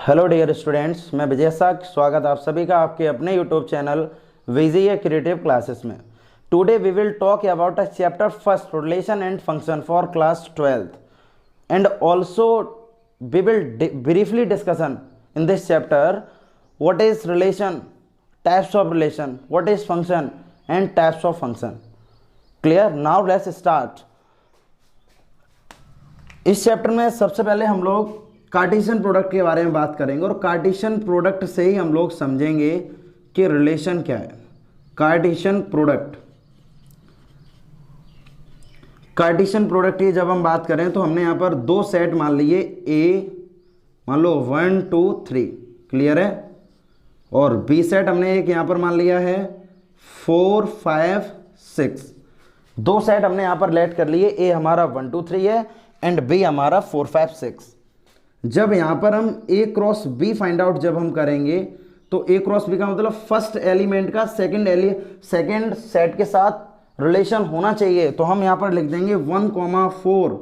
Hello dear students, मैं विजय साग स्वागत आप सभी का आपके अपने YouTube channel Vijay creative classes में। Today we will talk about a chapter first relation and function for class 12th and also we will briefly discussion in this chapter what is relation, types of relation, what is function and types of function. Clear? Now let's start. इस chapter में सबसे पहले हम लोग Cartesian product के बारे में बात करेंगे और कार्टेशियन प्रोडक्ट से ही हम लोग समझेंगे कि रिलेशन क्या है। कार्टेशियन प्रोडक्ट की जब हम बात करें तो हमने यहाँ पर दो सेट मान लिए, ए मान लो 1 2 3, क्लियर है, और बी सेट हमने एक यहाँ पर मान लिया है 4 5 6। दो सेट हमने यहाँ पर लेट कर लिए, ए हमारा 1 2 3 है एंड बी हमारा 4 5 6। जब यहाँ पर हम ए क्रॉस बी फाइंड आउट जब हम करेंगे तो ए क्रॉस बी का मतलब फर्स्ट एलिमेंट का सेकेंड सेट के साथ रिलेशन होना चाहिए। तो हम यहाँ पर लिख देंगे 1 4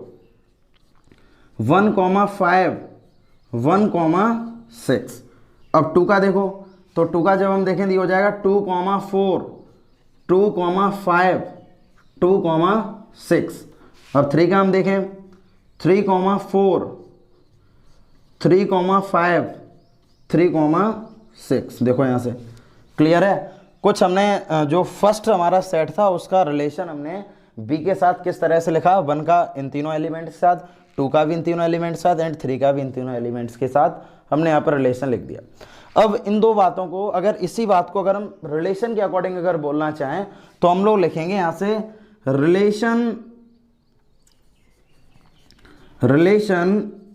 1 5 1 6। अब 2 का देखो तो 2 का जब हम देखें ये हो जाएगा 2 4 2 5 2 6। अब 3 का हम देखें 3 4 3 5 3 6। देखो यहाँ से क्लियर है। कुछ हमने जो फर्स्ट हमारा सेट था उसका रिलेशन हमने बी के साथ किस तरह से लिखा, 1 का इन तीनों एलिमेंट्स के साथ, 2 का भी इन तीनों एलिमेंट्स के साथ एंड 3 का भी इन तीनों एलिमेंट्स के साथ हमने यहाँ पर रिलेशन लिख दिया। अब इन दो बातों को अगर इसी बात को अगर हम रिलेशन के अकॉर्डिंग अगर बोलना चाहें तो हम लोग लिखेंगे यहाँ से relation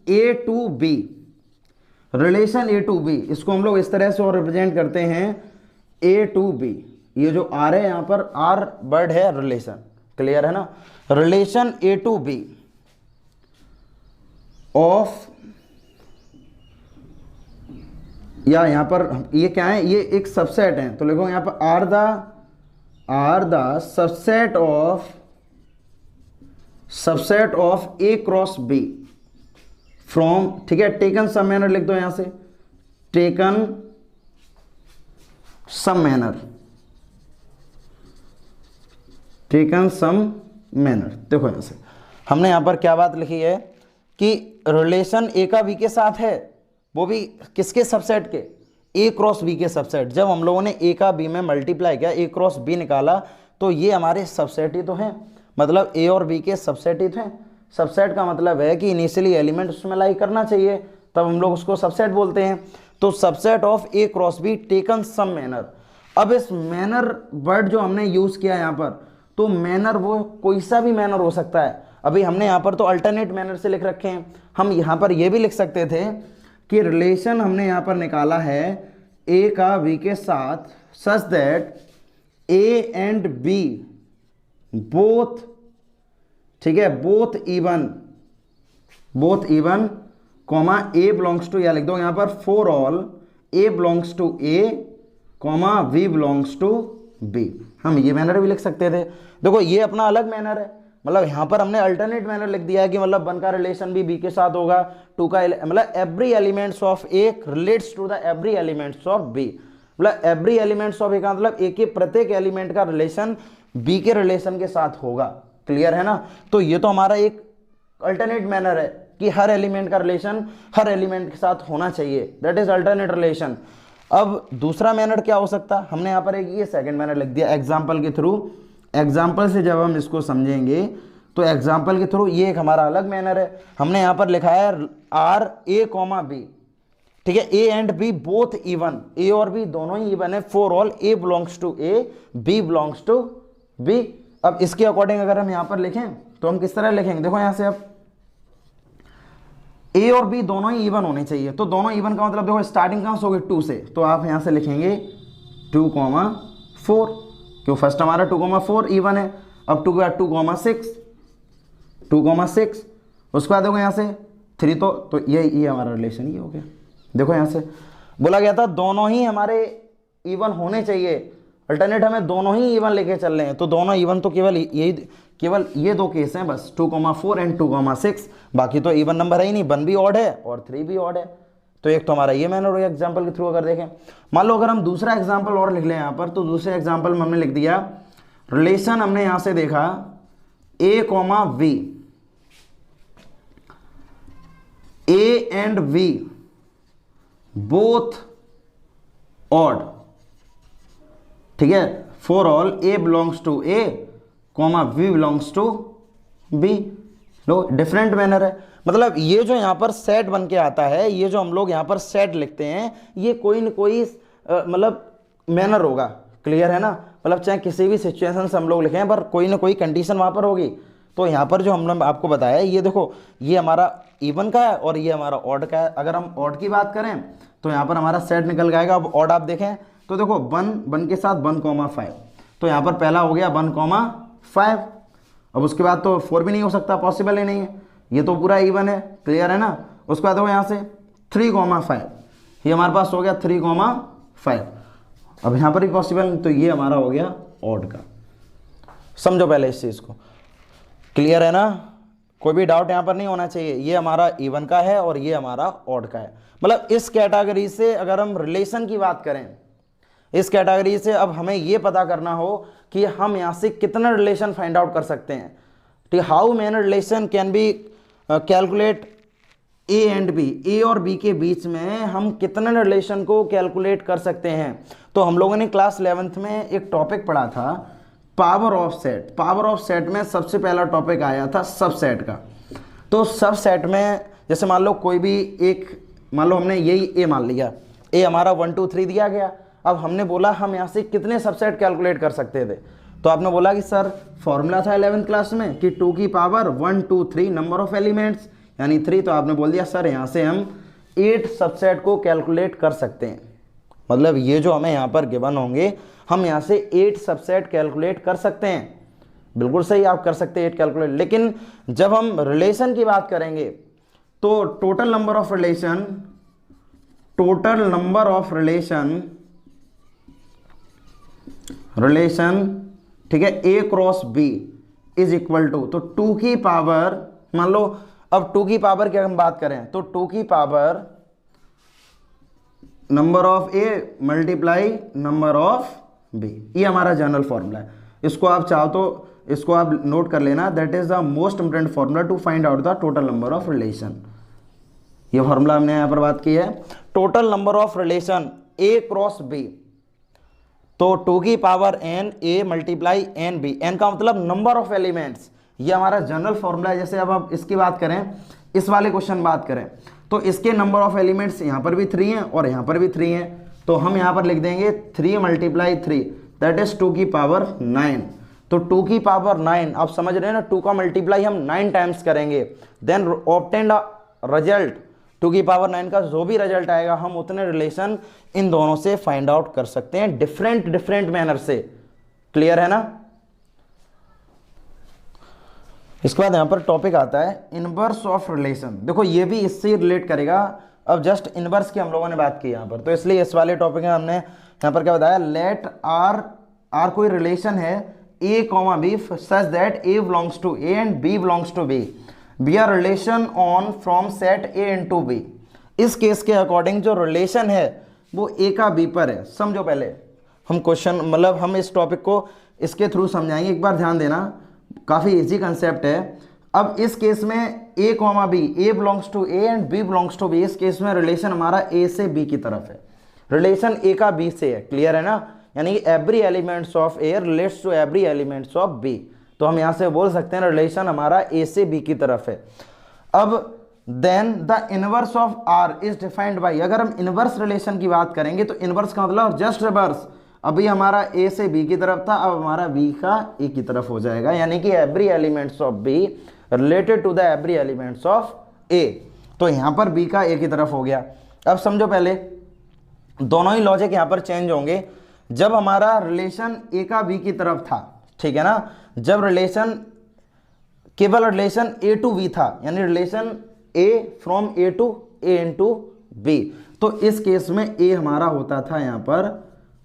A to B. Relation A to B, इसको हम लोग इस तरह से और रिप्रेजेंट करते हैं ए टू बी। ये जो आर है यहाँ पर आर वर्ड है रिलेशन, क्लियर है ना। Relation A to B of, या यहाँ पर ये क्या है, ये एक सबसेट है तो लिखो यहाँ पर R the subset of A cross B from, ठीक है, टेकन सम मैनर लिख दो यहां से, टेकन सम मैनर। देखो यहां से हमने यहां पर क्या बात लिखी है कि रिलेशन ए का बी के साथ है, वो भी किसके सबसेट के, ए क्रॉस बी के सबसेट। जब हम लोगों ने ए का बी में मल्टीप्लाई किया, ए क्रॉस बी निकाला, तो ये हमारे सबसेट ही तो हैं, मतलब ए और बी के सबसेट ही तो हैं। सबसेट का मतलब है कि इनिशियली एलिमेंट उसमें लाई करना चाहिए, तब हम लोग उसको सबसेट बोलते हैं। तो subset of A cross B taken some manner. अब इस मैनर वर्ड जो हमने यूज किया यहाँ पर, तो मैनर वो कोई सा भी मैनर हो सकता है। अभी हमने यहाँ पर तो अल्टरनेट मैनर से लिख रखे हैं, हम यहाँ पर ये भी लिख सकते थे कि रिलेशन हमने यहाँ पर निकाला है ए का बी के साथ such that A and B both, ठीक है, both even comma A belongs to, या लिख दो यहां पर for all A belongs to A comma B belongs to B. हम ये मैनर भी लिख सकते थे। देखो ये अपना अलग मैनर है, मतलब यहां पर हमने अल्टरनेट मैनर लिख दिया है कि मतलब 1 का रिलेशन भी बी के साथ होगा, 2 का मतलब every elements of A relates to the every elements of B, मतलब एवरी एलिमेंट्स ऑफ ए का मतलब ए के प्रत्येक एलिमेंट का रिलेशन बी के रिलेशन के साथ होगा, क्लियर है ना। तो ये तो हमारा एक अल्टरनेट मैनर है कि हर एलिमेंट का रिलेशन हर एलिमेंट के साथ होना चाहिए, दैट इज अल्टरनेट रिलेशन। अब दूसरा मैनर क्या हो सकता है, हमने यहाँ पर एक ये सेकंड मैनर लिख दिया एग्जांपल के थ्रू। एग्जांपल से जब हम इसको समझेंगे तो एग्जांपल के थ्रू ये एक हमारा अलग मैनर है। हमने यहाँ पर लिखा है आर ए कॉमा बी, ठीक है, A and B both even, A और बी दोनों ही इवन है, for all A belongs to A B belongs to B. अब इसके अकॉर्डिंग अगर हम यहां पर लिखें तो हम किस तरह लिखेंगे, देखो यहां से अब ए और बी दोनों ही इवन होने चाहिए। तो दोनों इवन का मतलब देखो स्टार्टिंग कहां से होगी 2 से, तो आप यहां से लिखेंगे 2 4, क्यों फर्स्ट हमारा 2 4 इवन है। अब 2 के बाद 2 6, उसके बाद देखो यहां से 3, तो ये हमारा रिलेशन ये हो गया। देखो यहां से बोला गया था दोनों ही हमारे इवन होने चाहिए, अल्टरनेट हमें दोनों ही इवन लेके चल रहे हैं, तो दोनों इवन तो केवल ये दो केस हैं बस, 2 4 एंड 2 6। बाकी तो इवन नंबर है ही नहीं, 1 भी ऑड है और 3 भी ऑड है। तो एक तो हमारा ये मैंने और एग्जाम्पल के थ्रू अगर देखें, मान लो अगर हम दूसरा एग्जाम्पल और लिख लें यहाँ पर, तो दूसरे एग्जाम्पल में हमने लिख दिया रिलेशन, हमने यहाँ से देखा A comma V, A and V both odd, ठीक है, for all A belongs to A comma V belongs to B. लो डिफरेंट मैनर है, मतलब ये जो यहाँ पर सेट बन के आता है, ये जो हम लोग यहाँ पर सेट लिखते हैं, ये कोई न कोई मतलब मैनर होगा, क्लियर है ना, मतलब चाहे किसी भी सिचुएशन से हम लोग लिखें पर कोई ना कोई कंडीशन वहाँ पर होगी। तो यहाँ पर जो हमने आपको बताया है, ये देखो ये हमारा इवन का है और ये हमारा ऑड का है। अगर हम ऑड की बात करें तो यहाँ पर हमारा सेट निकल जाएगा। अब ऑड आप देखें तो देखो 1 के साथ 1,5, तो यहाँ पर पहला हो गया 1,5। अब उसके बाद तो 4 भी नहीं हो सकता, पॉसिबल ही नहीं है, ये तो पूरा इवन है, क्लियर है ना। उसके बाद देखो यहाँ से 3,5, ये हमारे पास हो गया 3,5। अब यहाँ पर भी पॉसिबल नहीं, तो ये हमारा हो गया ऑड का। समझो पहले इस चीज़ को, क्लियर है ना, कोई भी डाउट यहाँ पर नहीं होना चाहिए। ये हमारा इवन का है और ये हमारा ऑड का है। मतलब इस कैटेगरी से अगर हम रिलेशन की बात करें, इस कैटेगरी से अब हमें ये पता करना हो कि हम यहाँ से कितना रिलेशन फाइंड आउट कर सकते हैं, ठीक है। How many relation can be calculate A and B, A और बी के बीच में हम कितने रिलेशन को कैलकुलेट कर सकते हैं। तो हम लोगों ने क्लास 11th में एक टॉपिक पढ़ा था power of set. Power of set में सबसे पहला टॉपिक आया था सबसेट का। तो सबसेट में जैसे मान लो कोई भी एक, मान लो हमने यही ए मान लिया, ए हमारा 1 2 3 दिया गया। अब हमने बोला हम यहाँ से कितने सबसेट कैलकुलेट कर सकते थे, तो आपने बोला कि सर फॉर्मूला था 11th क्लास में कि 2 की पावर 1 2 3 नंबर ऑफ एलिमेंट्स यानी 3। तो आपने बोल दिया सर यहाँ से हम 8 सबसेट को कैलकुलेट कर सकते हैं। मतलब ये जो हमें यहाँ पर गिवन होंगे, हम यहाँ से 8 सबसेट कैलकुलेट कर सकते हैं। बिल्कुल सही, आप कर सकते हैं 8 कैलकुलेट। लेकिन जब हम रिलेशन की बात करेंगे तो टोटल नंबर ऑफ रिलेशन, ठीक है, A cross B is equal to, तो 2 की पावर, मान लो अब 2 की पावर की हम बात करें तो 2 की power number of A multiply number of B, ये हमारा जनरल फॉर्मूला है। इसको आप चाहो तो इसको आप नोट कर लेना, that is the most important formula to find out the total number of relation. ये फॉर्मूला हमने यहाँ पर बात की है, total number of relation A cross B, तो 2 की power n a multiply n b, n का मतलब नंबर ऑफ एलिमेंट्स, ये हमारा जनरल फॉर्मूला है। जैसे अब आप इसकी बात करें, इस वाले क्वेश्चन बात करें तो इसके नंबर ऑफ एलिमेंट्स यहाँ पर भी 3 हैं और यहाँ पर भी 3 हैं, तो हम यहाँ पर लिख देंगे 3 मल्टीप्लाई 3, दैट इज 2 की पावर 9। तो 2 की पावर 9, आप समझ रहे हैं ना, 2 का मल्टीप्लाई हम 9 टाइम्स करेंगे, देन ऑब्टेन रिजल्ट 2 की पावर 9 का जो भी रिजल्ट आएगा हम उतने रिलेशन इन दोनों से फाइंड आउट कर सकते हैं डिफरेंट मैनर से। क्लियर है ना। इसके बाद यहां पर टॉपिक आता है इनवर्स ऑफ रिलेशन। देखो ये भी इससे रिलेट करेगा। अब जस्ट इनवर्स की हम लोगों ने बात की यहां पर, तो इसलिए इस वाले टॉपिक में हमने यहां पर क्या बताया, लेट आर कोई रिलेशन है A comma B such that A belongs to A and B belongs to B, B R relation on from set A into B. इस केस के अकॉर्डिंग जो रिलेशन है वो ए का बी पर है। समझो पहले हम क्वेश्चन, मतलब हम इस टॉपिक को इसके थ्रू समझाएंगे, एक बार ध्यान देना, काफ़ी इजी कंसेप्ट है। अब इस केस में A comma B, A belongs to A and B belongs to B, इस केस में रिलेशन हमारा ए से बी की तरफ है, रिलेशन ए का बी से है। क्लियर है ना, यानी कि every elements of A relates to every elements of B. तो हम यहाँ से बोल सकते हैं रिलेशन हमारा ए से बी की तरफ है। अब then the inverse of R is defined by, अगर हम इनवर्स रिलेशन की बात करेंगे तो इनवर्स का मतलब जस्ट रिवर्स, अभी हमारा ए से बी की तरफ था, अब हमारा बी का ए की तरफ हो जाएगा, यानी कि every elements of B related to the every elements of A. तो यहाँ पर बी का ए की तरफ हो गया। अब समझो पहले दोनों ही लॉजिक यहाँ पर चेंज होंगे। जब हमारा रिलेशन ए का बी की तरफ था, ठीक है ना, जब रिलेशन केवल रिलेशन ए टू बी था, यानी relation A from A to A into B, तो इस केस में ए हमारा होता था यहाँ पर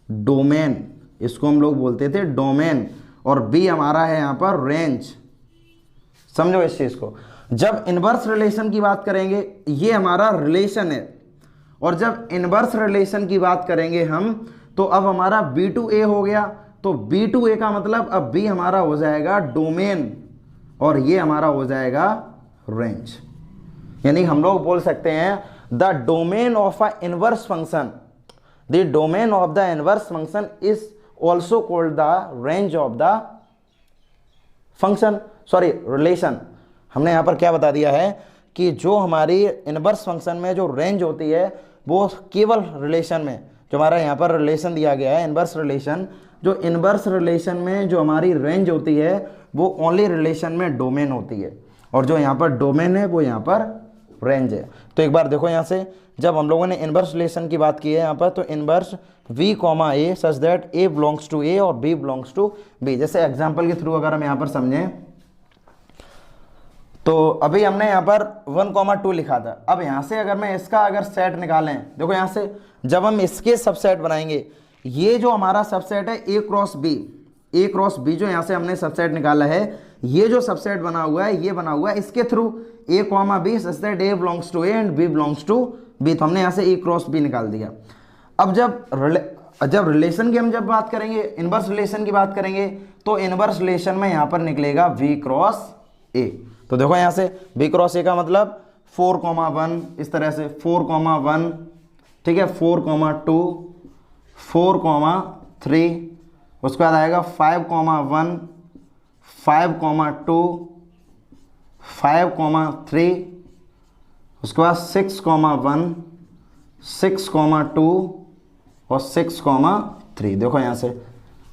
डोमेन, इसको हम लोग बोलते थे डोमेन, और बी हमारा है यहाँ पर रेंज। समझो इस चीज को। जब इनवर्स रिलेशन की बात करेंगे, ये हमारा रिलेशन है और जब इनवर्स रिलेशन की बात करेंगे हम, तो अब हमारा बी टू ए हो गया, तो बी टू ए का मतलब अब बी हमारा हो जाएगा डोमेन और ये हमारा हो जाएगा रेंज। यानी हम लोग बोल सकते हैं the domain of a inverse function, the domain of the inverse function is also called the range of the function, sorry relation. हमने यहाँ पर क्या बता दिया है कि जो हमारी इनवर्स फंक्शन में जो रेंज होती है वो केवल रिलेशन में, जो हमारा यहाँ पर रिलेशन दिया गया है इनवर्स रिलेशन, जो इनवर्स रिलेशन में जो हमारी रेंज होती है वो ओनली रिलेशन में डोमेन होती है, और जो यहाँ पर डोमेन है वो यहाँ पर रेंज है। तो एक बार देखो यहाँ से, जब हम लोगों ने इनवर्स रिलेशन की बात की है यहाँ पर, तो inverse v comma A such that a belongs to a और b बिलोंग्स टू b। जैसे एग्जांपल के थ्रू अगर हम यहाँ पर समझें, तो अभी हमने यहाँ पर 1,2 लिखा था। अब यहाँ से अगर मैं इसका अगर सेट निकालें, देखो यहाँ से जब हम इसके सबसेट बनाएंगे, ये जो हमारा सबसेट है a क्रॉस b, जो यहाँ से हमने सबसेट निकाला है, ये जो सबसेट बना हुआ है ये बना हुआ है इसके through a comma b such that a belongs to a and b belongs to b। तो हमने यहाँ से a क्रॉस b निकाल दिया। अब जब रिलेशन की हम जब बात करेंगे, इनवर्स रिलेशन की बात करेंगे, तो इनवर्स रिलेशन में यहाँ पर निकलेगा v क्रॉस a। तो देखो यहाँ से v क्रॉस a का मतलब 4,1, इस तरह से 4,1, ठीक है, 4,2, 4,3, उसके बाद आएगा 5,1, 5,2, 5,3, उसके बाद 6,1, 6,2 और 6,3। देखो यहाँ से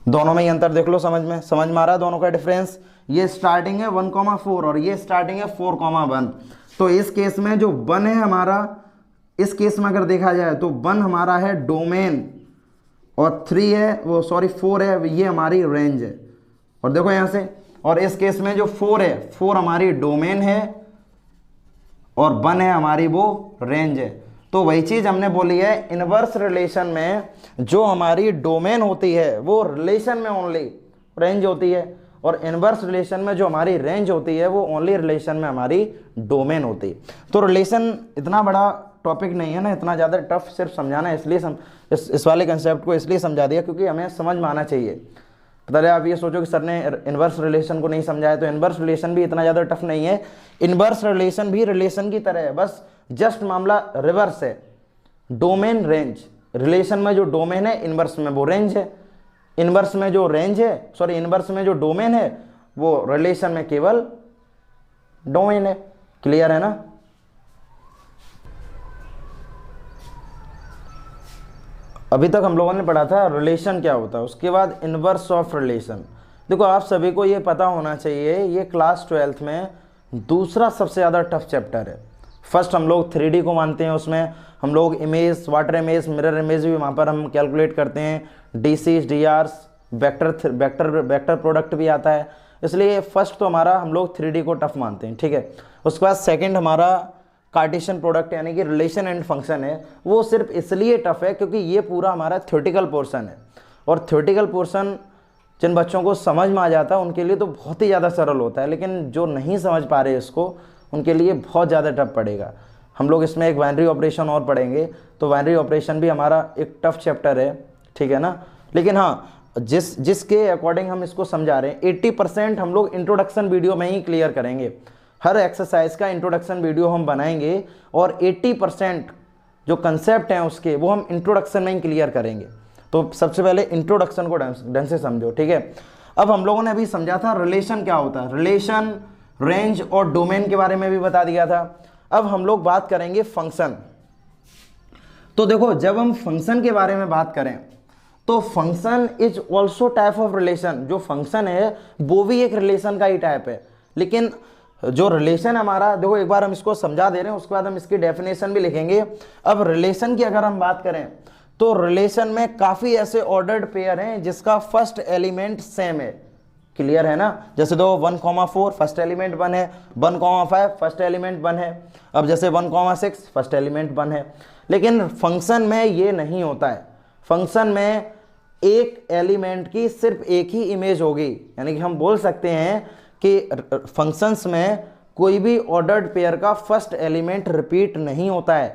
दोनों में ही अंतर देख लो, समझ में आ रहा है दोनों का डिफरेंस। ये स्टार्टिंग है 1,4 और ये स्टार्टिंग है 4,1। तो इस केस में जो 1 है हमारा, इस केस में अगर देखा जाए तो 1 हमारा है डोमेन और 3 है वो, सॉरी 4 है, ये हमारी रेंज है। और देखो यहाँ से, और इस केस में जो 4 है, 4 हमारी डोमेन है और 1 है हमारी वो रेंज है। तो वही चीज़ हमने बोली है, इनवर्स रिलेशन में जो हमारी डोमेन होती है वो रिलेशन में ओनली रेंज होती है, और इनवर्स रिलेशन में जो हमारी रेंज होती है वो ओनली रिलेशन में हमारी डोमेन होती है। तो रिलेशन इतना बड़ा टॉपिक नहीं है ना, इतना ज़्यादा टफ सिर्फ समझाना है, इसलिए इस वाले कंसेप्ट को इसलिए समझा दिया क्योंकि हमें समझ में आना चाहिए। पता है, आप ये सोचो कि सर ने इनवर्स रिलेशन को नहीं समझाया, तो इनवर्स रिलेशन भी इतना ज़्यादा टफ नहीं है। इनवर्स रिलेशन भी रिलेशन की तरह है, बस जस्ट मामला रिवर्स है। डोमेन रेंज, रिलेशन में जो डोमेन है इनवर्स में वो रेंज है, इनवर्स में जो रेंज है, सॉरी इनवर्स में जो डोमेन है वो रिलेशन में केवल डोमेन है। क्लियर है ना? अभी तक हम लोगों ने पढ़ा था रिलेशन क्या होता है, उसके बाद इनवर्स ऑफ रिलेशन। देखो आप सभी को ये पता होना चाहिए, ये क्लास 12th में दूसरा सबसे ज़्यादा टफ चैप्टर है। फर्स्ट हम लोग 3D को मानते हैं, उसमें हम लोग image, water image, mirror image भी वहाँ पर हम कैलकुलेट करते हैं, डीसीज, डीआरस, वेक्टर प्रोडक्ट भी आता है। इसलिए फर्स्ट तो हमारा हम लोग 3D को टफ मानते हैं, ठीक है। उसके बाद सेकंड हमारा कार्टेशियन प्रोडक्ट यानी कि रिलेशन एंड फंक्शन है, वो सिर्फ इसलिए टफ है क्योंकि ये पूरा हमारा थ्योरेटिकल पोर्शन है, और थ्योरेटिकल पोर्शन जिन बच्चों को समझ में आ जाता है उनके लिए तो बहुत ही ज़्यादा सरल होता है, लेकिन जो नहीं समझ पा रहे इसको उनके लिए बहुत ज़्यादा टफ पड़ेगा। हम लोग इसमें एक बाइनरी ऑपरेशन और पढ़ेंगे, तो बाइनरी ऑपरेशन भी हमारा एक टफ चैप्टर है, ठीक है ना। लेकिन हाँ, जिसके अकॉर्डिंग हम इसको समझा रहे हैं, 80% हम लोग इंट्रोडक्शन वीडियो में ही क्लियर करेंगे। हर एक्सरसाइज का इंट्रोडक्शन वीडियो हम बनाएंगे और 80% जो कंसेप्ट हैं उसके वो हम इंट्रोडक्शन में ही क्लियर करेंगे। तो सबसे पहले इंट्रोडक्शन को ढंग से समझो, ठीक है। अब हम लोगों ने अभी समझा था रिलेशन क्या होता है, रिलेशन, रेंज और डोमेन के बारे में भी बता दिया था। अब हम लोग बात करेंगे फंक्शन। तो देखो जब हम फंक्शन के बारे में बात करें तो function is also type of relation. जो फंक्शन है वो भी एक रिलेशन का ही टाइप है, लेकिन जो रिलेशन हमारा, देखो एक बार हम इसको समझा दे रहे हैं, उसके बाद हम इसकी डेफिनेशन भी लिखेंगे। अब रिलेशन की अगर हम बात करें तो रिलेशन में काफ़ी ऐसे ऑर्डर्ड पेयर हैं जिसका फर्स्ट एलिमेंट सेम है। क्लियर है ना? जैसे दो 1,4 फर्स्ट एलिमेंट 1 है, 1,5 फर्स्ट एलिमेंट 1 है। अब जैसे 1,6 फर्स्ट एलिमेंट 1 है। लेकिन फंक्शन में ये नहीं होता है। फंक्शन में एक एलिमेंट की सिर्फ एक ही इमेज होगी, यानी कि हम बोल सकते हैं कि फंक्शंस में कोई भी ऑर्डर्ड पेयर का फर्स्ट एलिमेंट रिपीट नहीं होता है।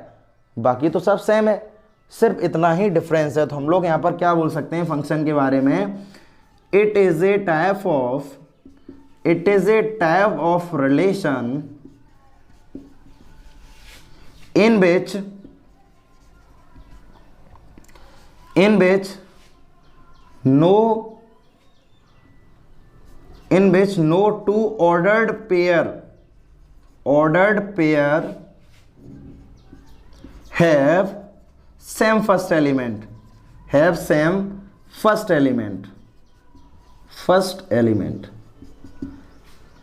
बाकी तो सब सेम है, सिर्फ इतना ही डिफरेंस है। तो हम लोग यहाँ पर क्या बोल सकते हैं फंक्शन के बारे में, it is a type of relation in which no two ordered pair have same first element,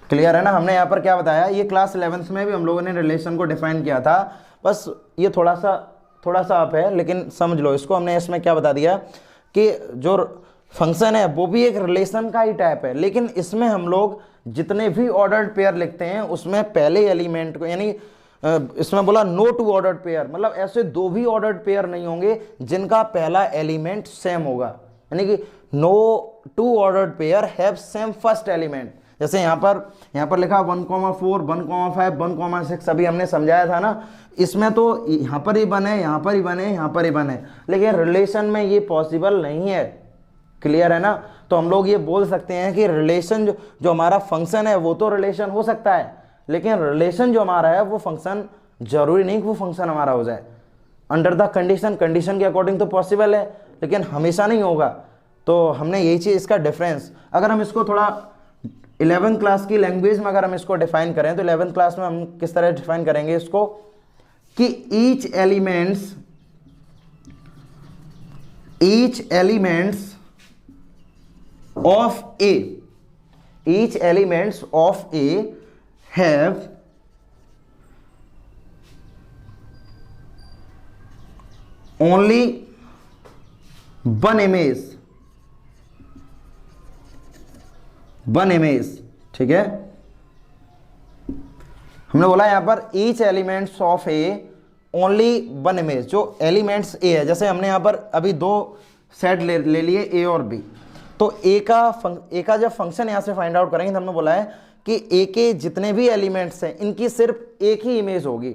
clear है ना। हमने यहाँ पर क्या बताया, ये क्लास 11th में भी हम लोगों ने रिलेशन को डिफाइन किया था, बस ये थोड़ा सा अप है, लेकिन समझ लो इसको। हमने इसमें क्या बता दिया कि जो फंक्शन है वो भी एक रिलेशन का ही टाइप है, लेकिन इसमें हम लोग जितने भी ऑर्डर्ड पेयर लिखते हैं उसमें पहले एलिमेंट को, यानी इसमें बोला नो टू ऑर्डर्ड पेयर, मतलब ऐसे दो भी ऑर्डर्ड पेयर नहीं होंगे जिनका पहला एलिमेंट सेम होगा, यानी कि no two ordered pair have same first element. जैसे यहाँ पर लिखा 1,4, 1,5, 1,6, अभी हमने समझाया था ना, इसमें तो यहाँ पर ही बने, यहाँ पर ही बने, यहाँ पर ही बने, लेकिन रिलेशन में ये पॉसिबल नहीं है। क्लियर है ना। तो हम लोग ये बोल सकते हैं कि रिलेशन जो हमारा फंक्शन है वो तो रिलेशन हो सकता है, लेकिन रिलेशन जो हमारा है वो फंक्शन जरूरी नहीं कि वो फंक्शन हमारा हो जाए। अंडर द कंडीशन के अकॉर्डिंग तो पॉसिबल है, लेकिन हमेशा नहीं होगा। तो हमने यही चीज़, इसका डिफरेंस, अगर हम इसको थोड़ा 11th क्लास की लैंग्वेज में अगर हम इसको डिफाइन करें तो 11th क्लास में हम किस तरह डिफाइन करेंगे इसको, कि each elements of A have only one image, ठीक है। हमने बोला यहां पर each elements of A only one image, जो एलिमेंट्स ए है, जैसे हमने यहां पर अभी दो सेट ले लिए ए और बी, तो ए का जब फंक्शन यहां से फाइंड आउट करेंगे तो हमने बोला है कि ए के जितने भी एलिमेंट्स हैं इनकी सिर्फ एक ही इमेज होगी,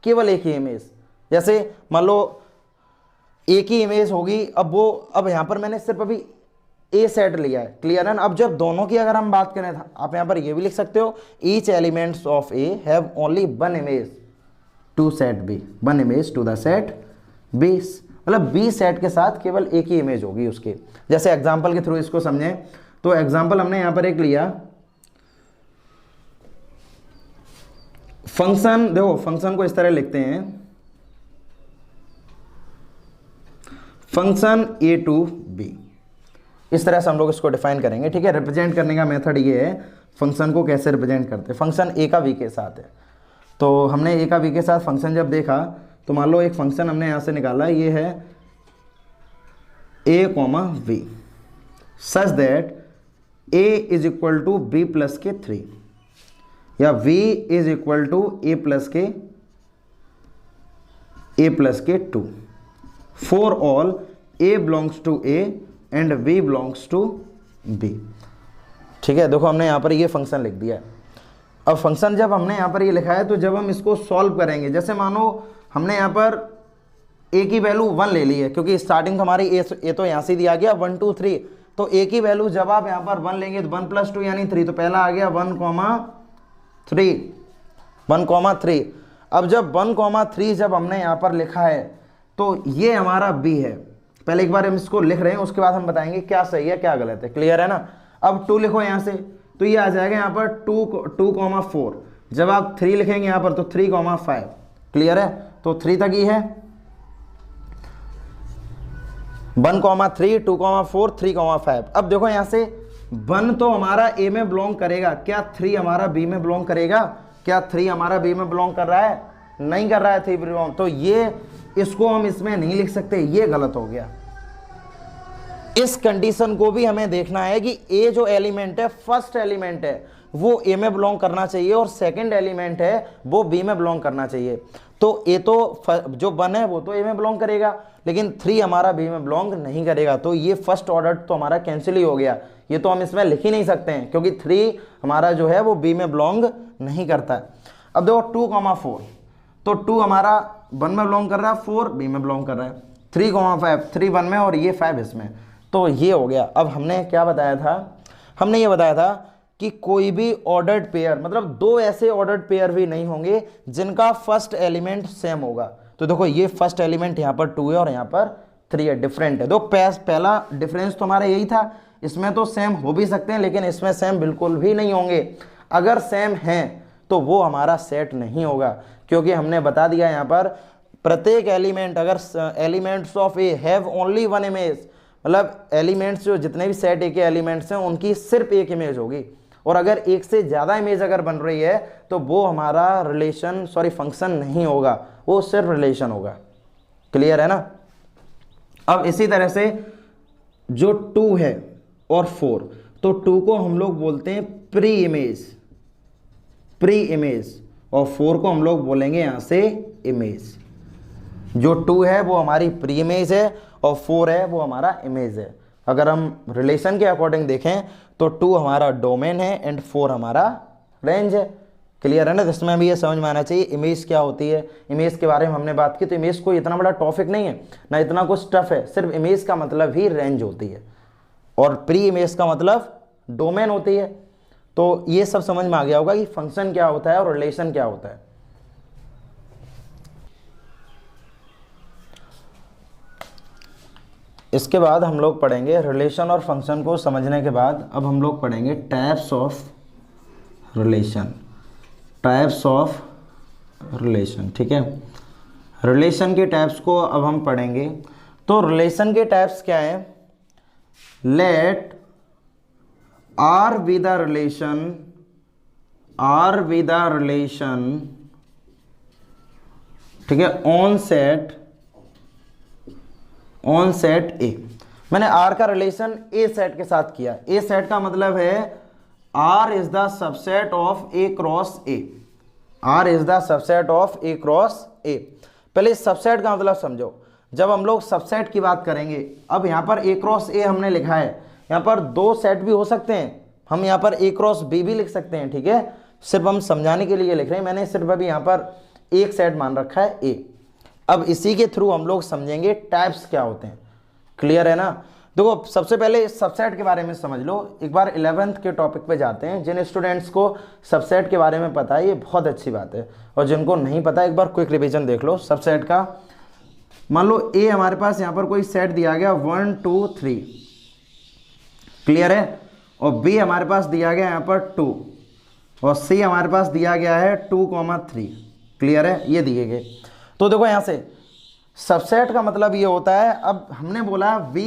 केवल एक ही इमेज। जैसे मान लो एक ही इमेज होगी, अब यहां पर मैंने सिर्फ अभी ए सेट लिया है, क्लियर है ना। अब जब दोनों की अगर हम बात करें, आप यहां पर ये भी लिख सकते हो, each elements of A have only one image to set B, one image to the set B, मतलब बी सेट के साथ केवल एक ही इमेज होगी उसकी। जैसे एग्जांपल के थ्रू इसको समझें, तो एग्जांपल हमने यहां पर एक लिया फंक्शन, देखो फंक्शन को इस तरह लिखते हैं, फंक्शन ए टू बी, इस तरह से हम लोग इसको डिफाइन करेंगे, ठीक है। रिप्रेजेंट करने का मेथड ये है, फंक्शन को कैसे रिप्रेजेंट करते हैं। फंक्शन ए का वी के साथ है, तो हमने ए का वी के साथ फंक्शन जब देखा, तो मान लो एक फंक्शन हमने यहाँ से निकाला, ये है A comma V, such that A is equal to B plus के 3, या V is equal to A plus के 2 for all A belongs to A and v belongs to b, ठीक है। देखो हमने यहाँ पर ये फंक्शन लिख दिया है। अब फंक्शन जब हमने यहाँ पर ये लिखा है, तो जब हम इसको सॉल्व करेंगे, जैसे मानो हमने यहाँ पर a की वैल्यू 1 ले ली है, क्योंकि स्टार्टिंग हमारी a तो यहाँ से दिया गया 1 2 3, तो a की वैल्यू जब आप यहाँ पर 1 लेंगे तो 1 + 2 यानी 3, तो पहला आ गया 1,3। अब जब 1,3 जब हमने यहाँ पर लिखा है, तो ये हमारा b है। पहले एक बार हम इसको लिख रहे हैं, उसके बाद हम बताएंगे क्या सही है क्या गलत है, क्लियर है ना। अब 2 लिखो यहाँ से, तो ये आ जाएगा यहाँ पर 2,4, जब आप 3 लिखेंगे यहाँ पर तो 3,5, क्लियर है। तो 3 तक ही है, 1,3, 2,4, 3,5। अब देखो यहाँ से 1 तो हमारा ए में बिलोंग करेगा, क्या 3 हमारा बी में बिलोंग करेगा, क्या 3 हमारा बी में बिलोंग कर रहा है, नहीं कर रहा है 3 बिलोंग, तो ये इसको हम इसमें नहीं लिख सकते, ये गलत हो गया। इस कंडीशन को भी हमें देखना है कि ए जो एलिमेंट है, फर्स्ट एलिमेंट है, वो ए में बिलोंग करना चाहिए और सेकंड एलिमेंट है वो बी में बिलोंग करना चाहिए। तो ए तो जो 1 है वो तो ए में बिलोंग करेगा, लेकिन 3 हमारा बी में बिलोंग नहीं करेगा, तो ये फर्स्ट ऑर्डर तो हमारा कैंसिल ही हो गया, ये तो हम इसमें लिख ही नहीं सकते हैं, क्योंकि 3 हमारा जो है वो बी में बिलोंग नहीं करता है। अब देखो 2,4, तो 2 हमारा 1 में बिलोंग कर रहा है, 4 बी में बिलोंग कर रहा है, 3,5 3 1 में और ये 5 इसमें। तो ये हो गया। अब हमने क्या बताया था, हमने ये बताया था कि कोई भी ऑर्डर्ड पेयर, मतलब दो ऐसे ऑर्डर्ड पेयर भी नहीं होंगे जिनका फर्स्ट एलिमेंट सेम होगा। तो देखो ये फर्स्ट एलिमेंट यहाँ पर 2 है और यहाँ पर 3 है, डिफरेंट है। तो पहला डिफरेंस तो हमारा यही था, इसमें तो सेम हो भी सकते हैं लेकिन इसमें सेम बिल्कुल भी नहीं होंगे। अगर सेम हैं तो वो हमारा सेट नहीं होगा, क्योंकि हमने बता दिया यहाँ पर प्रत्येक एलिमेंट, अगर elements of A have only one image, मतलब एलिमेंट्स जो जितने भी सेट ए के एलिमेंट्स हैं उनकी सिर्फ एक इमेज होगी, और अगर एक से ज़्यादा इमेज अगर बन रही है तो वो हमारा फंक्शन नहीं होगा, वो सिर्फ रिलेशन होगा। क्लियर है ना। अब इसी तरह से जो 2 है और 4, तो 2 को हम लोग बोलते हैं प्री इमेज और 4 को हम लोग बोलेंगे यहां से इमेज। जो 2 है वो हमारी प्री इमेज है और 4 है वो हमारा इमेज है। अगर हम रिलेशन के अकॉर्डिंग देखें तो 2 हमारा डोमेन है एंड 4 हमारा रेंज है। क्लियर है ना। इसमें भी ये समझ में आना चाहिए इमेज क्या होती है। इमेज के बारे में हमने बात की, तो इमेज कोई इतना बड़ा टॉपिक नहीं है ना, इतना कुछ टफ है। सिर्फ इमेज का मतलब ही रेंज होती है और प्री इमेज का मतलब डोमेन होती है। तो ये सब समझ में आ गया होगा कि फंक्शन क्या होता है और रिलेशन क्या होता है। इसके बाद हम लोग पढ़ेंगे रिलेशन और फंक्शन को समझने के बाद अब हम लोग पढ़ेंगे टाइप्स ऑफ रिलेशन। ठीक है, रिलेशन के टाइप्स को अब हम पढ़ेंगे। तो रिलेशन के टाइप्स क्या है, let R be the relation, ठीक है, ऑन सेट ए। मैंने आर का रिलेशन ए सेट के साथ किया। ए सेट का मतलब है R is the subset of A cross A. R is the subset of A cross A. पहले सबसेट का मतलब समझो। जब हम लोग सबसेट की बात करेंगे, अब यहां पर ए क्रॉस ए हमने लिखा है, यहां पर 2 सेट भी हो सकते हैं, हम यहां पर ए क्रॉस बी भी लिख सकते हैं। ठीक है, सिर्फ हम समझाने के लिए लिख रहे हैं, मैंने सिर्फ अभी यहां पर एक सेट मान रखा है ए। अब इसी के थ्रू हम लोग समझेंगे टाइप्स क्या होते हैं। क्लियर है ना। देखो सबसे पहले सबसेट के बारे में समझ लो। एक बार 11th के टॉपिक पे जाते हैं। जिन स्टूडेंट्स को सबसेट के बारे में पता है ये बहुत अच्छी बात है, और जिनको नहीं पता एक बार क्विक रिवीजन देख लो सबसेट का। मान लो ए हमारे पास यहाँ पर कोई सेट दिया गया 1 2 3, क्लियर है, और बी हमारे पास दिया गया यहाँ पर 2, और सी हमारे पास दिया गया है 2, 3। क्लियर है, ये दिए गए। तो देखो यहाँ से सबसेट का मतलब ये होता है, अब हमने बोला B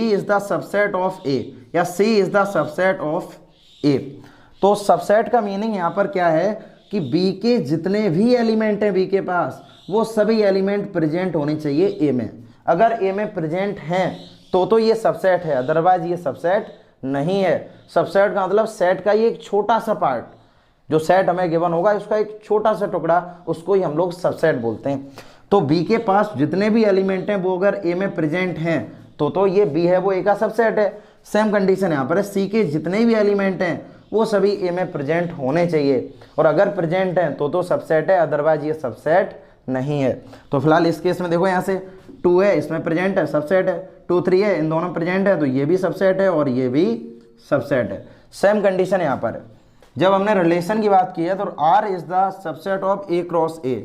is the subset of A या C is the subset of A. तो सबसेट का मीनिंग यहाँ पर क्या है कि बी के जितने भी एलिमेंट हैं बी के पास, वो सभी एलिमेंट प्रेजेंट होने चाहिए ए में। अगर ए में प्रेजेंट हैं तो ये सबसेट है, अदरवाइज ये सबसेट नहीं है। सबसेट का मतलब सेट का ये एक छोटा सा पार्ट, जो सेट हमें गिवन होगा उसका एक छोटा सा टुकड़ा, उसको ही हम लोग सबसेट बोलते हैं। तो बी के पास जितने भी एलिमेंट हैं वो अगर ए में प्रेजेंट हैं तो ये बी है वो ए का सबसेट है। सेम कंडीशन यहाँ पर है, सी के जितने भी एलिमेंट हैं वो सभी ए में प्रेजेंट होने चाहिए, और अगर प्रेजेंट हैं तो सबसेट है, अदरवाइज ये सबसेट नहीं है। तो फिलहाल इस केस में देखो यहाँ से 2 है, इसमें प्रेजेंट है, सबसेट है, 2 3 है, इन दोनों प्रेजेंट है तो ये भी सबसेट है और ये भी सबसेट है। सेम कंडीशन यहाँ पर है। जब हमने रिलेशन की बात की है तो R is the subset of A cross A,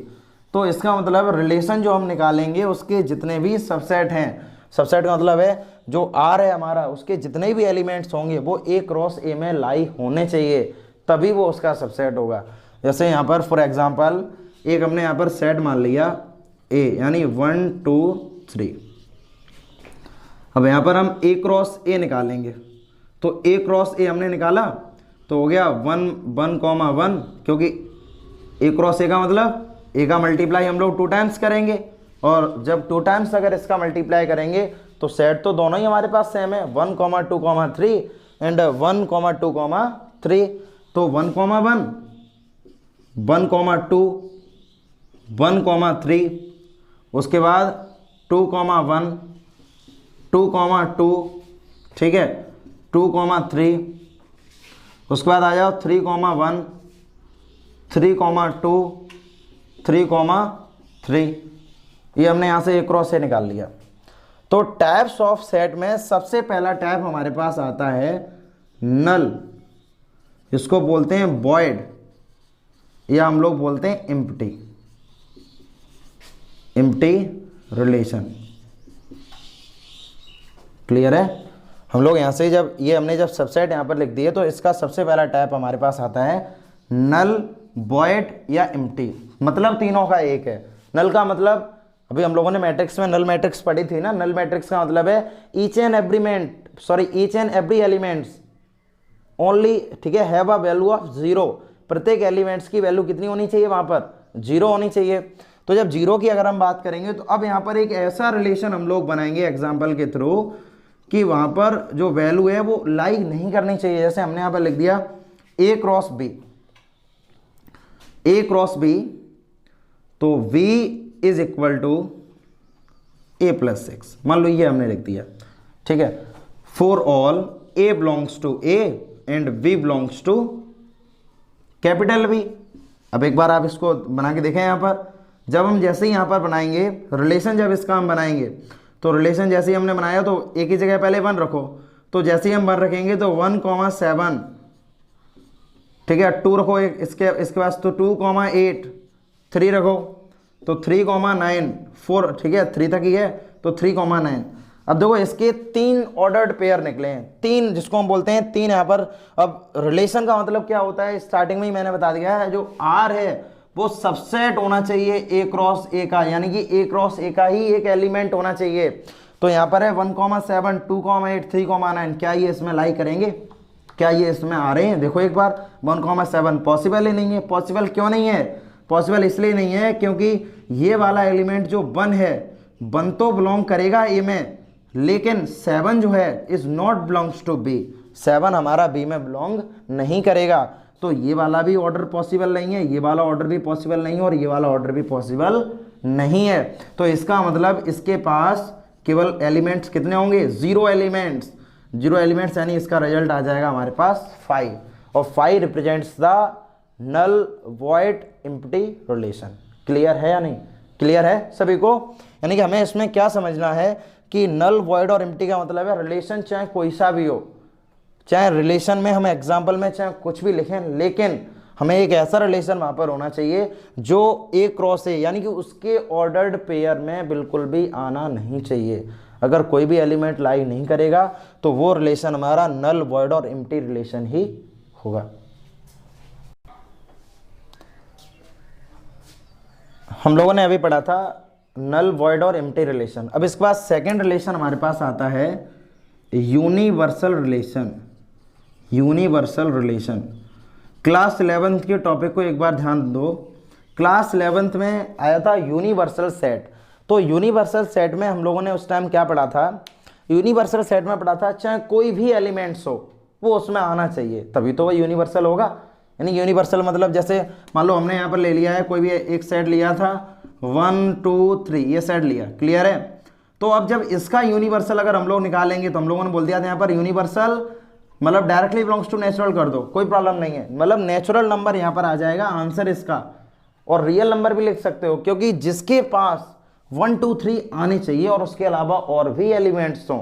तो इसका मतलब रिलेशन जो हम निकालेंगे उसके जितने भी सबसेट हैं, सबसेट का मतलब है जो आर है हमारा उसके जितने भी एलिमेंट्स होंगे वो ए क्रॉस ए में लाई होने चाहिए, तभी वो उसका सबसेट होगा। जैसे यहाँ पर फॉर एग्जांपल एक हमने यहाँ पर सेट मान लिया ए, यानी 1 2 3। अब यहाँ पर हम ए क्रॉस ए निकालेंगे, तो ए क्रॉस ए हमने निकाला तो हो गया 1 1 1, क्योंकि ए क्रॉस ए का मतलब ए का मल्टीप्लाई हम लोग 2 टाइम्स करेंगे, और जब 2 टाइम्स अगर इसका मल्टीप्लाई करेंगे तो सेट तो दोनों ही हमारे पास सेम है, 1 2 3 एंड 1 2 3। तो 1 1 1 2 1 3, उसके बाद 2 1 2 2, ठीक है, 2 3, उसके बाद आ जाओ 3 1 3 2 3,3, ये हमने यहाँ से ए क्रॉस ए निकाल लिया। तो टाइप्स ऑफ सेट में सबसे पहला टाइप हमारे पास आता है नल, इसको बोलते हैं वॉइड, या हम लोग बोलते हैं एम्प्टी, एम्प्टी रिलेशन। क्लियर है? हम लोग यहाँ से जब ये हमने जब सबसेट यहाँ पर लिख दिए तो इसका सबसे पहला टाइप हमारे पास आता है नल, वॉइड या एम्प्टी, मतलब तीनों का एक है। नल का मतलब अभी हम लोगों ने मैट्रिक्स में नल मैट्रिक्स पढ़ी थी ना, नल मैट्रिक्स का मतलब है each and every elements only, ठीक है, हैव अ वैल्यू ऑफ 0, प्रत्येक एलिमेंट्स की वैल्यू कितनी होनी चाहिए, वहां पर 0 होनी चाहिए। तो जब 0 की अगर हम बात करेंगे तो अब यहाँ पर एक ऐसा रिलेशन हम लोग बनाएंगे एग्जाम्पल के थ्रू कि वहां पर जो वैल्यू है वो लाई नहीं करनी चाहिए। जैसे हमने यहाँ पर लिख दिया ए क्रॉस बी, तो v is equal to a plus 6, मान लो ये हमने लिख दिया, ठीक है। For all a belongs to a and v belongs to capital V। अब एक बार आप इसको बना के देखें। यहाँ पर जब हम जैसे ही यहाँ पर बनाएंगे रिलेशन, जब इसका हम बनाएंगे तो रिलेशन जैसे ही हमने बनाया तो एक ही जगह पहले 1 रखो, तो जैसे ही हम 1 रखेंगे तो 1,7, ठीक है, 2 रखो इसके पास, तो 2,8, 3 रखो तो 3,9, 4, ठीक है, 3 तक ही है तो 3,9। अब देखो इसके 3 ऑर्डर्ड पेयर निकले हैं, 3 जिसको हम बोलते हैं 3 यहाँ पर। अब रिलेशन का मतलब क्या होता है, स्टार्टिंग में ही मैंने बता दिया है, जो R है वो सबसेट होना चाहिए ए क्रॉस ए का, यानी कि ए क्रॉस ए का ही एक एलिमेंट होना चाहिए। तो यहाँ पर है 1,7, 2,8, 3,9, क्या ये इसमें लाई करेंगे, क्या ये इसमें आ रहे हैं? देखो एक बार 1,7 पॉसिबल ही नहीं है। पॉसिबल क्यों नहीं है? पॉसिबल इसलिए नहीं है क्योंकि ये वाला एलिमेंट जो 1 है, 1 तो बिलोंग करेगा ए में, लेकिन 7 जो है is not belongs to B, 7 हमारा बी में बिलोंग नहीं करेगा। तो ये वाला भी ऑर्डर पॉसिबल नहीं है, ये वाला ऑर्डर भी पॉसिबल नहीं है, और ये वाला ऑर्डर भी पॉसिबल नहीं है। तो इसका मतलब इसके पास केवल एलिमेंट्स कितने होंगे? 0 एलिमेंट्स। 0 एलिमेंट्स यानी इसका रिजल्ट आ जाएगा हमारे पास 5, और 5 represents the null void empty relation. Clear है या नहीं? क्लियर है सभी को? यानी कि हमें इसमें क्या समझना है कि नल वॉइड और एम्प्टी का मतलब है रिलेशन चाहे कोई सा भी हो, चाहे रिलेशन में हम एग्जाम्पल में चाहे कुछ भी लिखें, लेकिन हमें एक ऐसा रिलेशन वहां पर होना चाहिए जो ए क्रॉस ए, यानी कि उसके ऑर्डर्ड पेयर में बिल्कुल भी आना नहीं चाहिए। अगर कोई भी एलिमेंट लाई नहीं करेगा तो वो रिलेशन हमारा नल वॉइड और एम्प्टी रिलेशन ही होगा। हम लोगों ने अभी पढ़ा था नल वॉइड और एम्प्टी रिलेशन। अब इसके बाद सेकेंड रिलेशन हमारे पास आता है universal relation. Universal relation class 11th के टॉपिक को एक बार ध्यान दो। क्लास 11th में आया था यूनिवर्सल सेट। तो यूनिवर्सल सेट में हम लोगों ने उस टाइम क्या पढ़ा था? यूनिवर्सल सेट में पढ़ा था चाहे कोई भी एलिमेंट्स हो वो उसमें आना चाहिए, तभी तो वो यूनिवर्सल होगा। यानी यूनिवर्सल मतलब जैसे मान लो हमने यहाँ पर ले लिया है, कोई भी एक सेट लिया था 1 2 3, ये सेट लिया, क्लियर है। तो अब जब इसका यूनिवर्सल अगर हम लोग निकालेंगे तो हम लोगों ने बोल दिया था यहाँ पर यूनिवर्सल मतलब डायरेक्टली बिलोंग्स टू नेचुरल कर दो, कोई प्रॉब्लम नहीं है, मतलब नेचुरल नंबर यहाँ पर आ जाएगा आंसर इसका। और रियल नंबर भी लिख सकते हो, क्योंकि जिसके पास 1 2 3 आने चाहिए और उसके अलावा और भी एलिमेंट्स हों,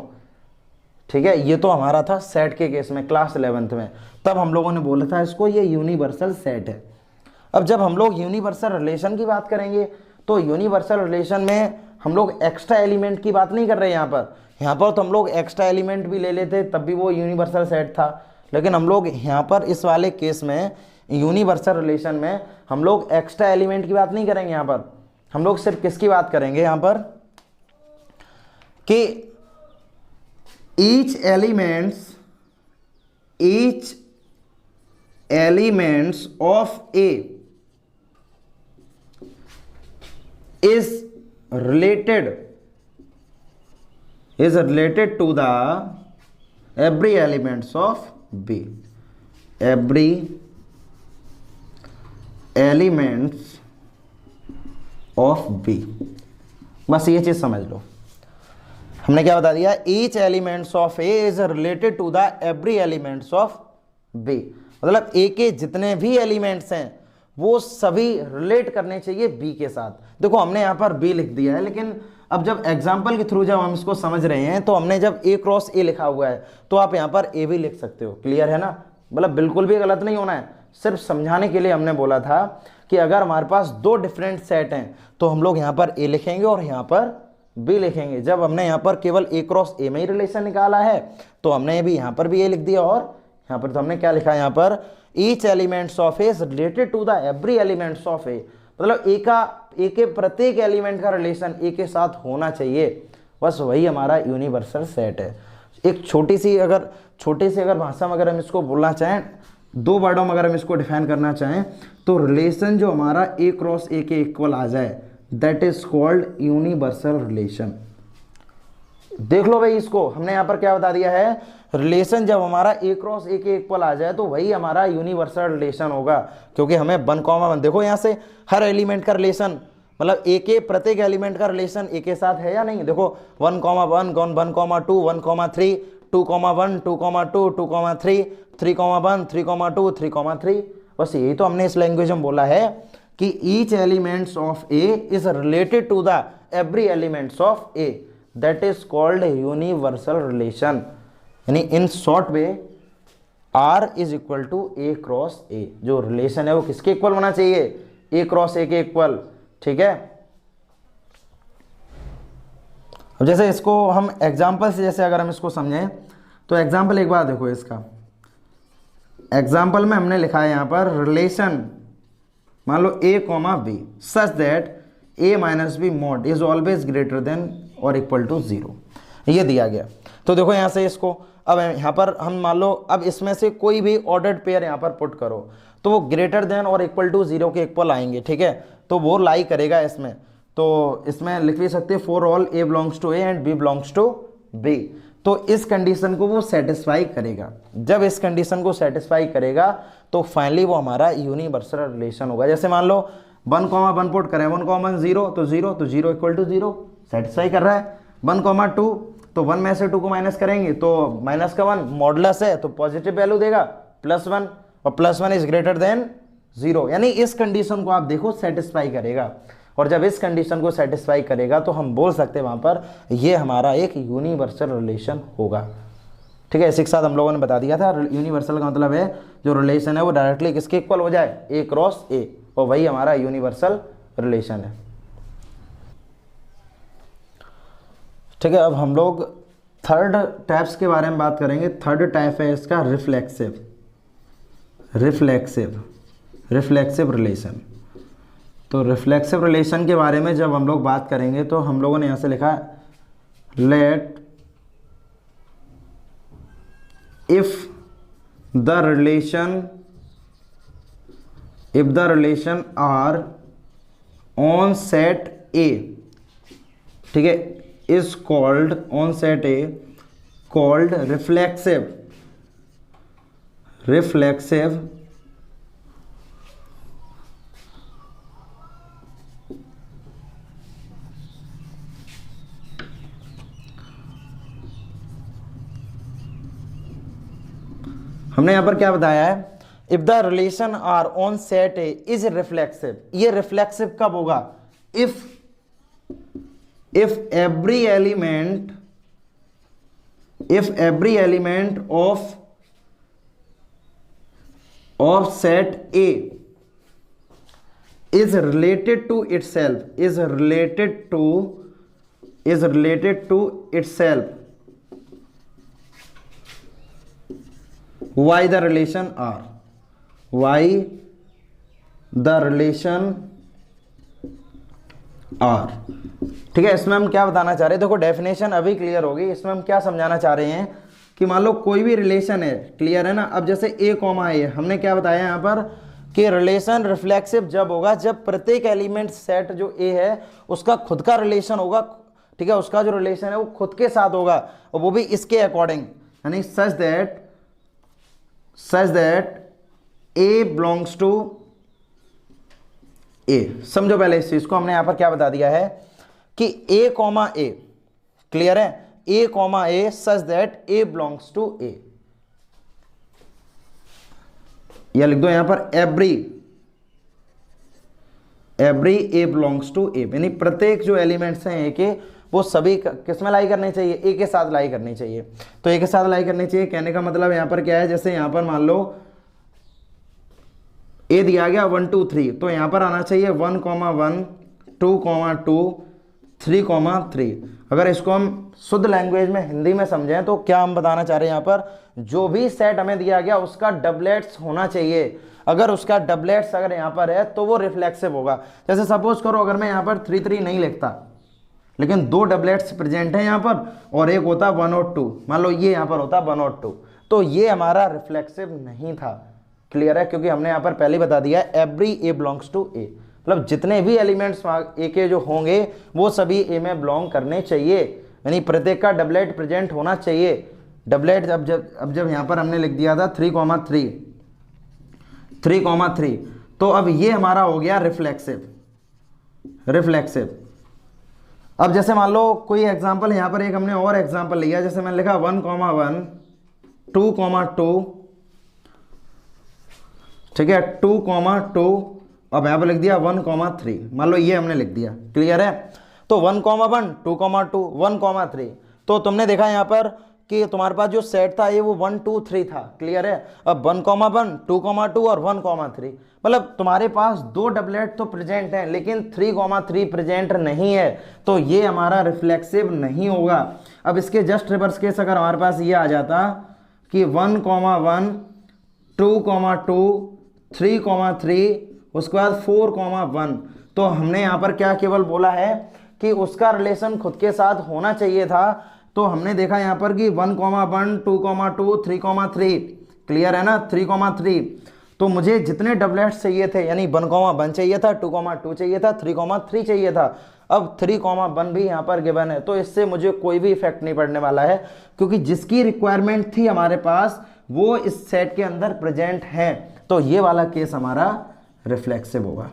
ठीक है। ये तो हमारा था सेट के केस में क्लास 11th में, तब हम लोगों ने बोला था इसको ये यूनिवर्सल सेट है। अब जब हम लोग यूनिवर्सल रिलेशन की बात करेंगे तो यूनिवर्सल रिलेशन में हम लोग एक्स्ट्रा एलिमेंट की बात नहीं कर रहे। यहाँ पर तो हम लोग एक्स्ट्रा एलिमेंट भी ले लेते तब भी वो यूनिवर्सल सेट था, लेकिन हम लोग यहाँ पर इस वाले केस में यूनिवर्सल रिलेशन में हम लोग एक्स्ट्रा एलिमेंट की बात नहीं करेंगे। यहाँ पर हम लोग सिर्फ किसकी बात करेंगे यहाँ पर कि each elements of A is related to the every elements of B, every elements of B। बस ये चीज समझ लो, हमने क्या बता दिया? each elements of A is related to the every elements of B, मतलब A के जितने भी एलिमेंट्स हैं वो सभी रिलेट करने चाहिए बी के साथ। देखो हमने यहाँ पर बी लिख दिया है, लेकिन अब जब एग्जाम्पल के थ्रू जब हम इसको समझ रहे हैं तो हमने जब ए क्रॉस ए लिखा हुआ है तो आप यहाँ पर ए भी लिख सकते हो। क्लियर है ना, मतलब बिल्कुल भी गलत नहीं होना है, सिर्फ समझाने के लिए हमने बोला था कि अगर हमारे पास दो डिफरेंट सेट हैं तो हम लोग यहाँ पर ए लिखेंगे और यहाँ पर बी लिखेंगे। जब हमने यहाँ पर केवल ए क्रॉस ए में ही रिलेशन निकाला है तो हमने भी यहाँ पर भी ए लिख दिया, और यहाँ पर तो हमने क्या लिखा है, यहाँ पर each elements of A related to the every elements of A, मतलब ए के प्रत्येक एलिमेंट का रिलेशन ए के साथ होना चाहिए, बस वही हमारा यूनिवर्सल सेट है। एक छोटी सी अगर भाषा में अगर हम इसको बोलना चाहें, दो वर्डों में अगर हम इसको डिफाइन करना चाहें तो रिलेशन जो हमारा ए क्रॉस ए के इक्वल आ जाए that is called universal relation. देख लो भाई, इसको हमने यहाँ पर क्या बता दिया है, रिलेशन जब हमारा ए क्रॉस ए के इक्वल आ जाए तो वही हमारा यूनिवर्सल रिलेशन होगा, क्योंकि हमें 1,1 देखो यहाँ से हर एलिमेंट का रिलेशन, मतलब ए के प्रत्येक एलिमेंट का रिलेशन ए के साथ है या नहीं। देखो 1,1 1,2 1,3 2,1 2,2 2,3 3,1 3,2 3,3, बस यही तो हमने इस लैंग्वेज में बोला है कि each elements of A is related to the every elements of A, that is called universal relation. यानी in short we R is equal to A cross A, जो रिलेशन है वो किसके इक्वल होना चाहिए, ए क्रॉस ए के इक्वल। ठीक है, अब जैसे इसको हम एग्जाम्पल से जैसे अगर हम इसको समझें तो एग्जाम्पल एक बार देखो, इसका एग्जाम्पल में हमने लिखा है यहाँ पर रिलेशन, मान लो A comma B such that A minus B mod is always greater than और इक्वल टू 0, ये दिया गया। तो देखो यहाँ से इसको अब यहाँ पर हम मान लो अब इसमें से कोई भी ऑर्डर्ड पेयर यहाँ पर पुट करो तो वो ग्रेटर देन और इक्वल टू 0 के इक्वल आएंगे। ठीक है, तो वो लाई करेगा इसमें, तो इसमें लिख भी सकते हैं for all A belongs to A and B belongs to B, तो इस कंडीशन को वो सेटिस्फाई करेगा। जब इस कंडीशन को सेटिस्फाई करेगा तो फाइनली वो हमारा यूनिवर्सल रिलेशन होगा। जैसे मान लो 1,1 पुट करें, 1,1 0 तो 0 इक्वल टू 0 सेटिस्फाई कर रहा है। 1,2 तो 1 में से 2 को माइनस करेंगे तो माइनस का 1 मॉडुलस है तो पॉजिटिव वैल्यू देगा +1, और +1 इज ग्रेटर देन 0, यानी इस कंडीशन को आप देखो सेटिस्फाई करेगा, और जब इस कंडीशन को सेटिस्फाई करेगा तो हम बोल सकते हैं वहां पर ये हमारा एक यूनिवर्सल रिलेशन होगा। ठीक है, इसी के साथ हम लोगों ने बता दिया था यूनिवर्सल का मतलब है जो रिलेशन है वो डायरेक्टली किसके इक्वल हो जाए, ए क्रॉस ए, और वही हमारा यूनिवर्सल रिलेशन है। ठीक है, अब हम लोग थर्ड टाइप्स के बारे में बात करेंगे। थर्ड टाइप है इसका रिफ्लेक्सिव रिलेशन। तो रिफ्लेक्सिव रिलेशन के बारे में जब हम लोग बात करेंगे तो हम लोगों ने यहाँ से लिखा let if the relation R on set A, ठीक है, is called on set A called reflexive हमने यहां पर क्या बताया है, if the relation R on set A is reflexive. ये रिफ्लेक्सिव कब होगा, if every element of set A is related to itself, why the relation R। ठीक है, इसमें हम क्या बताना चाह रहे हैं, देखो डेफिनेशन अभी क्लियर होगी। इसमें हम क्या समझाना चाह रहे हैं कि मान लो कोई भी रिलेशन है, क्लियर है ना। अब जैसे ए कॉमा ए, हमने क्या बताया यहाँ पर कि रिलेशन रिफ्लेक्सिव जब होगा जब प्रत्येक एलिमेंट सेट जो ए है उसका खुद का रिलेशन होगा। ठीक है, उसका जो रिलेशन है वो खुद के साथ होगा, और वो भी इसके अकॉर्डिंग, यानी such that A belongs to A. समझो पहले इस चीज को, हमने यहां पर क्या बता दिया है कि ए कॉमा ए, क्लियर है, A comma A such that A belongs to A, या लिख दो यहां पर every A belongs to A, यानी प्रत्येक जो एलिमेंट्स हैं ए के वो सभी किस में लाई करने चाहिए, ए के साथ लाई करनी चाहिए। तो ए के साथ लाई करनी चाहिए, कहने का मतलब यहाँ पर क्या है, जैसे यहाँ पर मान लो ए दिया गया 1 2 3, तो यहाँ पर आना चाहिए 1 1 2 2 3 3। अगर इसको हम शुद्ध लैंग्वेज में हिंदी में समझें तो क्या हम बताना चाह रहे हैं यहाँ पर, जो भी सेट हमें दिया गया उसका डबलेट्स होना चाहिए। अगर उसका डबलेट्स अगर यहाँ पर है तो वो रिफ्लेक्सिव होगा। जैसे सपोज करो अगर मैं यहाँ पर 3 3 नहीं लिखता, लेकिन 2 डबलेट्स प्रेजेंट है यहाँ पर और एक होता 1 और 2, मान लो ये यहाँ पर होता 1 और 2, तो ये हमारा रिफ्लेक्सिव नहीं था। क्लियर है, क्योंकि हमने यहाँ पर पहले ही बता दिया एवरी ए बिलोंग्स टू ए, मतलब जितने भी एलिमेंट्स ए के जो होंगे वो सभी ए में बिलोंग करने चाहिए, यानी प्रत्येक का डबलेट प्रेजेंट होना चाहिए। डबलेट अब जब यहाँ पर हमने लिख दिया था 3 3, तो अब ये हमारा हो गया रिफ्लेक्सिव। अब जैसे मान लो कोई एग्जांपल यहाँ पर एक हमने और एग्जांपल लिया, जैसे मैंने लिखा 1 1 2 2, ठीक है 2 2, अब यहाँ पर लिख दिया 1 3, मान लो ये हमने लिख दिया। क्लियर है, तो 1 1 2 2 1 3, तो तुमने देखा यहाँ पर कि तुम्हारे पास जो सेट था ये वो 1 2 3 था। क्लियर है, अब 1 1 2 2 और 1 3, मतलब तुम्हारे पास 2 डबलेट तो प्रेजेंट हैं लेकिन 3 3 प्रेजेंट नहीं है, तो ये हमारा रिफ्लेक्सिव नहीं होगा। अब इसके जस्ट रिवर्स केस अगर हमारे पास ये आ जाता कि 1 1 2 2 3 3, उसके बाद 4 1, तो हमने यहाँ पर क्या केवल बोला है कि उसका रिलेशन खुद के साथ होना चाहिए था। तो हमने देखा यहाँ पर कि 1 1 2 2 3 3, क्लियर है ना 3 3, तो मुझे जितने डबलेट्स चाहिए थे, यानी 1 1 चाहिए था, 2 2 चाहिए था, 3 3 चाहिए था। अब 3 1 भी यहाँ पर गिवन है, तो इससे मुझे कोई भी इफेक्ट नहीं पड़ने वाला है, क्योंकि जिसकी रिक्वायरमेंट थी हमारे पास वो इस सेट के अंदर प्रेजेंट है। तो ये वाला केस हमारा रिफ्लेक्सिव होगा।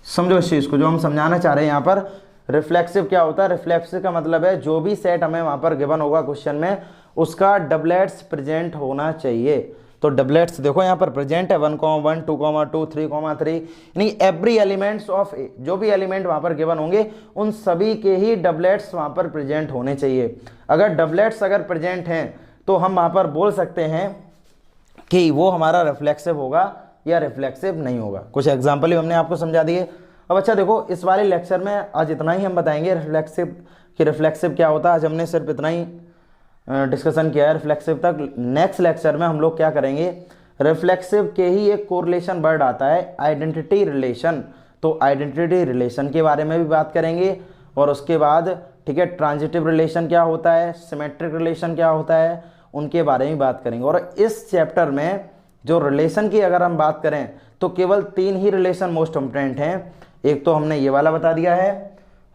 समझो इस चीज़ को, जो हम समझाना चाह रहे हैं यहाँ पर। रिफ्लेक्सिव क्या होता है, रिफ्लेक्सिव का मतलब है जो भी सेट हमें वहाँ पर गिवन होगा क्वेश्चन में उसका डबलेट्स प्रेजेंट होना चाहिए। तो डबलेट्स देखो यहाँ पर प्रेजेंट है 1 1 2 2 3 3, यानी एवरी एलिमेंट्स ऑफ ए, जो भी एलिमेंट वहाँ पर गिवन होंगे उन सभी के ही डबलेट्स वहाँ पर प्रेजेंट होने चाहिए। अगर डबलेट्स अगर प्रेजेंट हैं तो हम वहाँ पर बोल सकते हैं कि वो हमारा रिफ्लेक्सिव होगा या रिफ्लेक्सिव नहीं होगा। कुछ एग्जाम्पल ही हमने आपको समझा दिए। अब अच्छा देखो, इस वाले लेक्चर में आज इतना ही हम बताएंगे रिफ्लेक्सिव क्या होता है। आज हमने सिर्फ इतना ही डिस्कशन किया है रिफ्लेक्सिव तक। नेक्स्ट लेक्चर में हम लोग क्या करेंगे, रिफ्लेक्सिव के ही एक कोरिलेशन वर्ड आता है आइडेंटिटी रिलेशन, तो आइडेंटिटी रिलेशन के बारे में भी बात करेंगे। और उसके बाद ठीक है ट्रांजिटिव रिलेशन क्या होता है, सिमेट्रिक रिलेशन क्या होता है, उनके बारे में बात करेंगे। और इस चैप्टर में जो रिलेशन की अगर हम बात करें तो केवल 3 ही रिलेशन मोस्ट इम्पोर्टेंट हैं। एक तो हमने ये वाला बता दिया है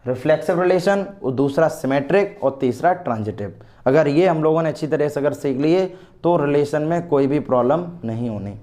रिफ्लेक्सिव रिलेशन, और दूसरा सिमेट्रिक, और तीसरा ट्रांजिटिव। अगर ये हम लोगों ने अच्छी तरह से अगर सीख लिए तो रिलेशन में कोई भी प्रॉब्लम नहीं होनी।